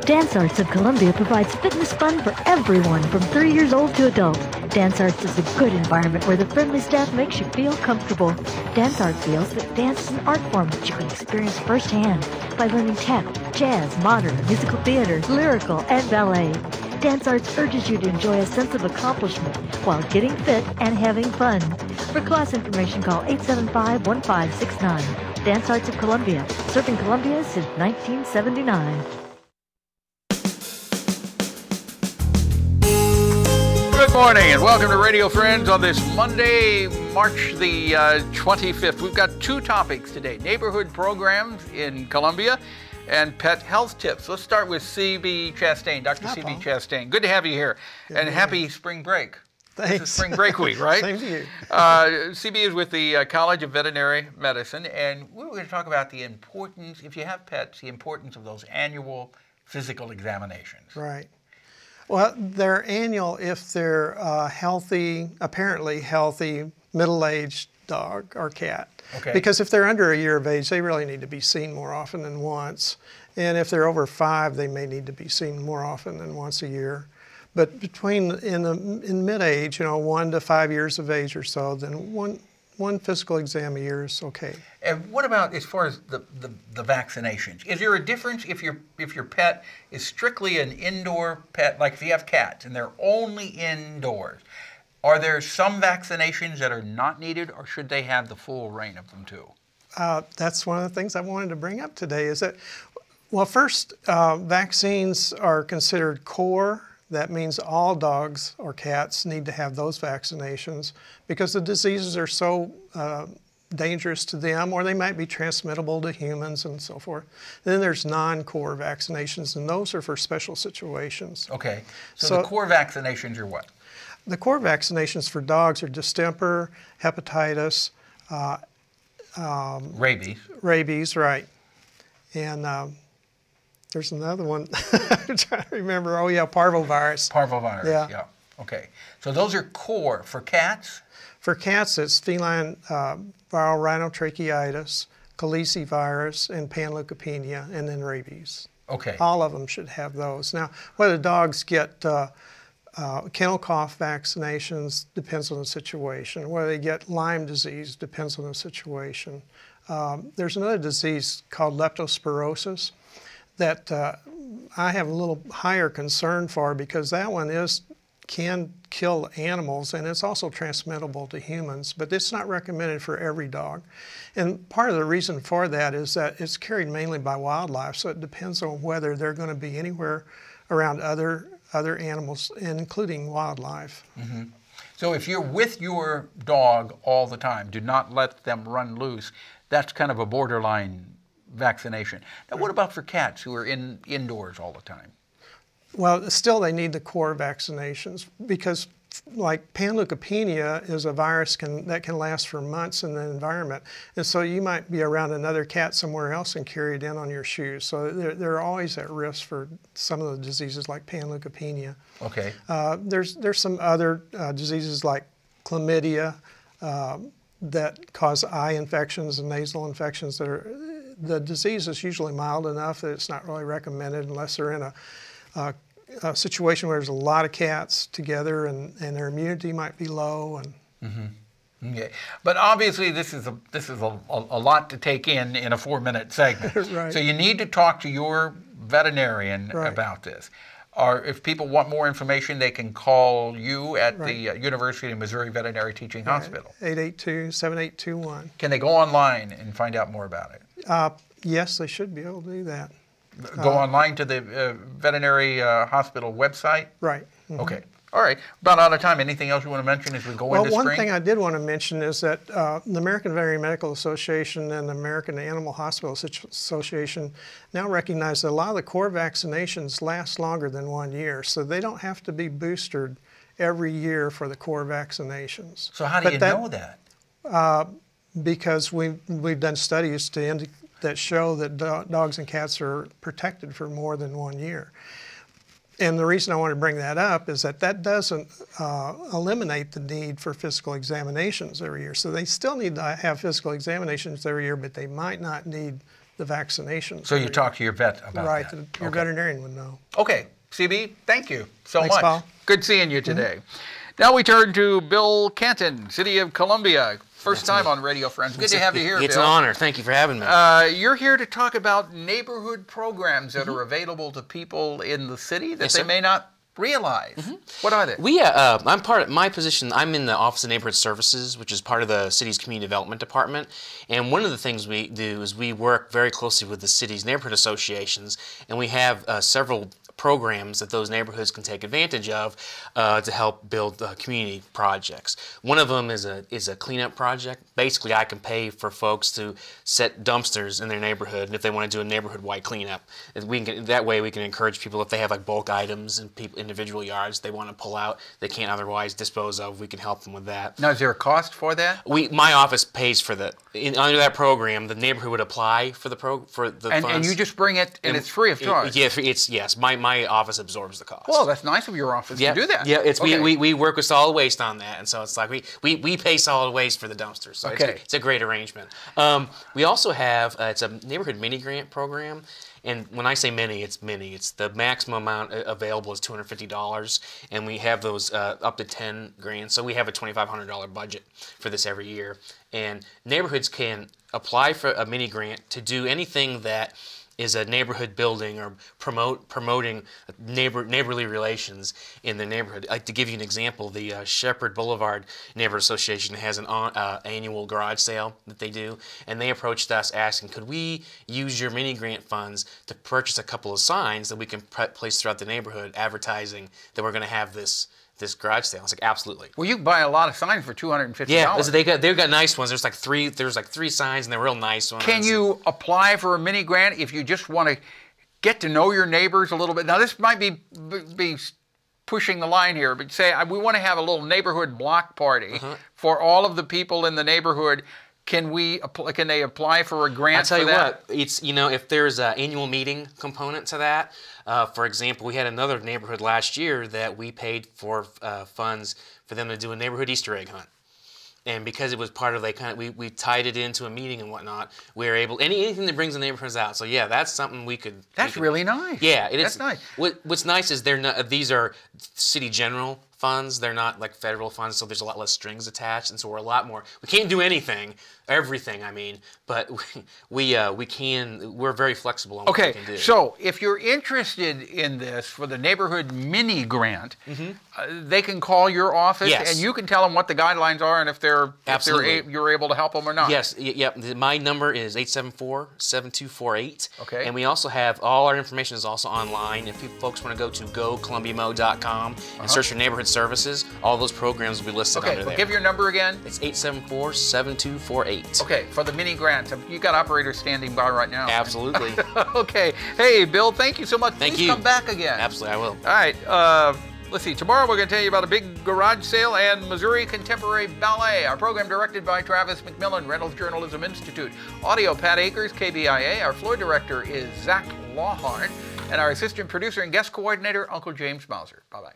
Dance Arts of Columbia provides fitness fun for everyone from 3 years old to adult. Dance Arts is a good environment where the friendly staff makes you feel comfortable. Dance Arts feels that dance is an art form that you can experience firsthand by learning tap, jazz, modern, musical theater, lyrical, and ballet. Dance Arts urges you to enjoy a sense of accomplishment while getting fit and having fun. For class information, call 875-1569. Dance Arts of Columbia, serving Columbia since 1979. Good morning and welcome to Radio Friends on this Monday, March the 25th. We've got two topics today, neighborhood programs in Columbia and pet health tips. Let's start with C.B. Chastain, Dr. C.B. Chastain. Good to have you here. And happy spring break. Thanks. This is spring break week, right? Same to you. CB is with the College of Veterinary Medicine, and we were going to talk about the importance, if you have pets, the importance of those annual physical examinations. Right. Well, they're annual if they're healthy, apparently healthy, middle-aged dog or cat. Okay. Because if they're under a year of age, they really need to be seen more often than once. And if they're over 5, they may need to be seen more often than once a year. But in mid-age, 1 to 5 years of age or so, then one physical exam a year is okay. And what about as far as the vaccinations? Is there a difference if your pet is strictly an indoor pet, like if you have cats and they're only indoors? Are there some vaccinations that are not needed, or should they have the full reign of them too? That's one of the things I wanted to bring up today is that, well, first, vaccines are considered core. That means all dogs or cats need to have those vaccinations because the diseases are so dangerous to them, or they might be transmittable to humans and so forth. Then there's non-core vaccinations, and those are for special situations. Okay. So the core vaccinations are what? The core vaccinations for dogs are distemper, hepatitis, rabies, right. And there's another one I'm trying to remember. Oh, yeah, parvovirus. Parvovirus, yeah. Okay. So those are core. For cats? For cats, it's feline viral rhinotracheitis, calicivirus, and panleukopenia, and then rabies. Okay. All of them should have those. Now, whether dogs get kennel cough vaccinations depends on the situation. Whether they get Lyme disease depends on the situation. There's another disease called leptospirosis that I have a little higher concern for because that one can kill animals, and it's also transmittable to humans, but it's not recommended for every dog. And part of the reason for that is that it's carried mainly by wildlife, so it depends on whether they're going to be anywhere around other animals, including wildlife. Mm-hmm. So if you're with your dog all the time, do not let them run loose, that's kind of a borderline vaccination. Now, what about for cats who are indoors all the time? Well, still they need the core vaccinations because, like, panleukopenia is a virus that can last for months in the environment, and so you might be around another cat somewhere else and carry it in on your shoes. So they're always at risk for some of the diseases like panleukopenia. Okay. There's some other diseases like chlamydia that cause eye infections and nasal infections the disease is usually mild enough that it's not really recommended unless they're in a situation where there's a lot of cats together and their immunity might be low. And Okay, but obviously this is a lot to take in a 4-minute segment. Right. So you need to talk to your veterinarian about this. Or if people want more information, they can call you at the University of Missouri Veterinary Teaching Hospital. 882-7821. Can they go online and find out more about it? Yes, they should be able to do that. Go online to the veterinary hospital website? Right. Mm-hmm. Okay. All right. About out of time. Anything else you want to mention as we go into spring? Well, one thing I did want to mention is that the American Veterinary Medical Association and the American Animal Hospital Association now recognize that a lot of the core vaccinations last longer than 1 year, so they don't have to be boosted every year for the core vaccinations. So how do you know that? Because we've done studies that show that dogs and cats are protected for more than 1 year. And the reason I want to bring that up is that doesn't eliminate the need for physical examinations every year. So they still need to have physical examinations every year, but they might not need the vaccinations. So you talk to your vet about right, that. Your veterinarian would know. Okay, CB, thank you so Thanks, much. Paul. Good seeing you today. Now we turn to Bill Canton, City of Columbia. First time on Radio Friends. Good to have you here, It's Bill. an honor. Thank you for having me. You're here to talk about neighborhood programs that are available to people in the city that Yes, they sir. may not realize. What are they? I'm part of my position. I'm in the Office of Neighborhood Services, which is part of the city's community development department. And one of the things we do is we work very closely with the city's neighborhood associations, and we have several programs that those neighborhoods can take advantage of to help build community projects. One of them is a cleanup project. Basically, I can pay for folks to set dumpsters in their neighborhood, and if they want to do a neighborhood-wide cleanup, that way we can encourage people if they have like bulk items in individual yards they want to pull out, they can't otherwise dispose of. We can help them with that. Now, is there a cost for that? My office pays for the under that program. The neighborhood would apply for the funds. And you just bring it, and it's free of charge. Yeah, yes. My office absorbs the cost. Well, that's nice of your office to do that. Yeah, it's Okay. we work with solid waste on that, and so it's like we pay solid waste for the dumpsters. So it's a great arrangement. We also have it's a neighborhood mini grant program, and when I say mini, it's mini. It's the maximum amount available is $250, and we have those up to 10 grand. So we have a $2,500 budget for this every year, and neighborhoods can apply for a mini grant to do anything that is a neighborhood building or promoting neighborly relations in the neighborhood. Like to give you an example, the Shepherd Boulevard Neighborhood Association has an annual garage sale that they do, and they approached us asking, could we use your mini grant funds to purchase a couple of signs that we can place throughout the neighborhood advertising that we're going to have this garage sale. I was like, absolutely. Well, you can buy a lot of signs for $250. Yeah, they've got nice ones. There's like three signs, and they're real nice ones. Can you apply for a mini grant if you just want to get to know your neighbors a little bit? Now, this might be pushing the line here, but say we want to have a little neighborhood block party for all of the people in the neighborhood. Can they apply for a grant for that? I'll tell you what, it's, if there's an annual meeting component to that, for example, we had another neighborhood last year that we paid for funds for them to do a neighborhood Easter egg hunt. And because it was part of, we tied it into a meeting and whatnot, we were able, anything that brings the neighborhoods out. So yeah, that's something we could. That's really nice. Yeah, it is. That's nice. What's nice is these are city general funds. They're not like federal funds, so there's a lot less strings attached, and so we're a lot more. We can't do everything. I mean, but we can. We're very flexible on what we can do. So if you're interested in this for the neighborhood mini grant, they can call your office, and you can tell them what the guidelines are and if you're able to help them or not. Yes. Yep. My number is 874-7248. Okay. And we also have all our information is also online. If folks want to go to gocolumbiamo.com and search for neighborhood services, all those programs will be listed under there. Give your number again. It's 874-7248. Okay, for the mini grant. You got operators standing by right now. Absolutely. Okay. Hey, Bill, thank you so much. Thank Please you. come back again. Absolutely, I will. All right. Let's see. Tomorrow we're going to tell you about a big garage sale and Missouri Contemporary Ballet. Our program directed by Travis McMillan, Reynolds Journalism Institute. Audio, Pat Akers, KBIA. Our floor director is Zach Lawhorn. And our assistant producer and guest coordinator, Uncle James Mauser. Bye-bye.